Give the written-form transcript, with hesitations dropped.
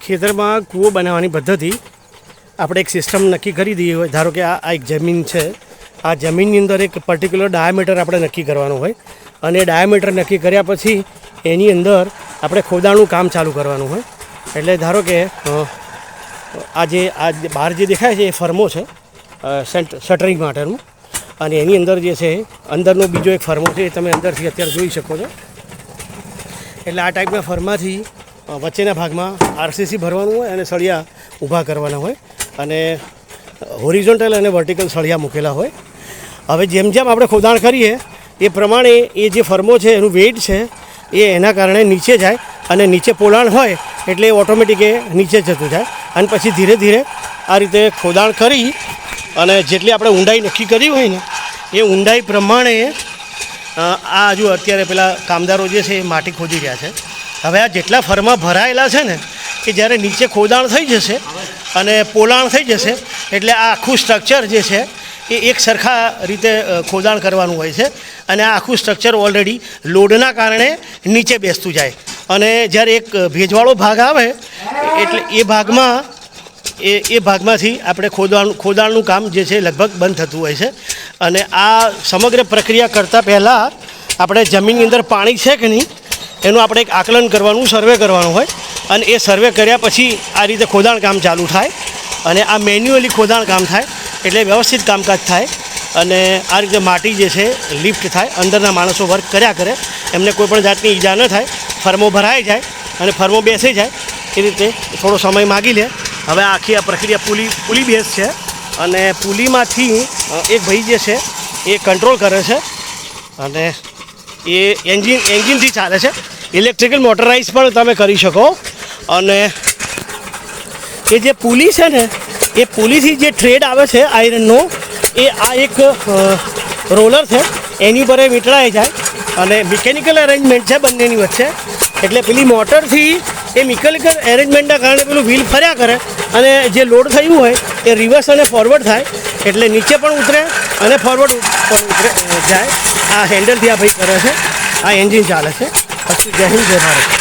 ખેતરમાં કૂવો બનાવવાની પદ્ધતિ આપણે એક સિસ્ટમ નક્કી કરી દઈએ હોય. ધારો કે આ એક જમીન છે. આ જમીનની અંદર એક પર્ટિક્યુલર ડાયામીટર આપણે નક્કી કરવાનું હોય અને ડાયામીટર નક્કી કર્યા પછી એની અંદર આપણે ખોદાણનું કામ ચાલુ કરવાનું હોય. એટલે ધારો કે આ બહાર જે દેખાય છે એ ફર્મો છે શટરિંગ માટેનું, અને એની અંદર જે છે અંદરનો બીજો એક ફર્મો છે એ તમે અંદરથી અત્યારે જોઈ શકો છો. એટલે આ ટાઈપના ફર્માથી વચ્ચેના ભાગમાં આરસીસી ભરવાનું હોય અને સળિયા ઊભા કરવાના હોય અને હોરિઝોન્ટલ અને વર્ટિકલ સળિયા મૂકેલા હોય. હવે જેમ જેમ આપણે ખોદાણ કરીએ એ પ્રમાણે એ જે ફર્મો છે એનું વેઇટ છે એ એના કારણે નીચે જાય અને નીચે પોલાણ હોય એટલે ઓટોમેટિક એ નીચે જતું જાય અને પછી ધીરે ધીરે આ રીતે ખોદાણ કરી અને જેટલી આપણે ઊંડાઈ નક્કી કરી હોય ને એ ઊંડાઈ પ્રમાણે આ હજુ અત્યારે પેલા કામદારો જે છે એ માટી ખોદી રહ્યા છે. હવે આ જેટલા ફર્મા ભરાયેલા છે ને કે જ્યારે નીચે ખોદાણ થઈ જશે અને પોલાણ થઈ જશે એટલે આ આખું સ્ટ્રક્ચર જે છે એ એક સરખા રીતે ખોદાણ કરવાનું હોય છે અને આ આખું સ્ટ્રક્ચર ઓલરેડી લોડના કારણે નીચે બેસતું જાય અને જ્યારે એક ભેજવાળો ભાગ આવે એટલે એ ભાગમાંથી આપણે ખોદાણનું કામ જે છે લગભગ બંધ થતું હોય છે. અને આ સમગ્ર પ્રક્રિયા કરતાં પહેલાં આપણે જમીનની અંદર પાણી છે કે નહીં એનું આપણે એક આકલન કરવાનું, સર્વે કરવાનું હોય અને એ સર્વે કર્યા પછી આ રીતે ખોદાણ કામ ચાલુ થાય અને આ મેન્યુઅલી ખોદાણ કામ થાય એટલે વ્યવસ્થિત કામકાજ થાય અને આ રીતે માટી જે છે લિફ્ટ થાય, અંદરના માણસો વર્ક કર્યા કરે, એમને કોઈપણ જાતની ઈજા ન થાય, ફર્મો ભરાઈ જાય અને ફર્મો બેસી જાય એ રીતે થોડો સમય માગી લે. હવે આખી આ પ્રક્રિયા પુલી બેઝ છે અને પુલીમાંથી એક ભાઈ જે છે એ કંટ્રોલ કરે છે અને એ એન્જિનથી ચાલે છે. ઇલેક્ટ્રિકલ મોટરાઇઝ પણ તમે કરી શકો અને એ જે પુલી છે ને એ પુલીથી જે થ્રેડ આવે છે આયરનનો એ આ એક રોલર છે એની પર એ વીંટળાઈ જાય અને મિકેનિકલ અરેન્જમેન્ટ છે બંનેની વચ્ચે. એટલે પેલી મોટરથી એ મિકેનિકલ એરેન્જમેન્ટના કારણે પેલું વ્હીલ ફર્યા કરે અને જે લોડ થયું હોય એ રિવર્સ અને ફોરવર્ડ થાય એટલે નીચે પણ ઉતરે અને ફોરવર્ડ પણ જાય. આ હેન્ડલથી આ ભાઈ કરે છે, આ એન્જિન ચાલે છે. જય હિન્દ, જય ભારત.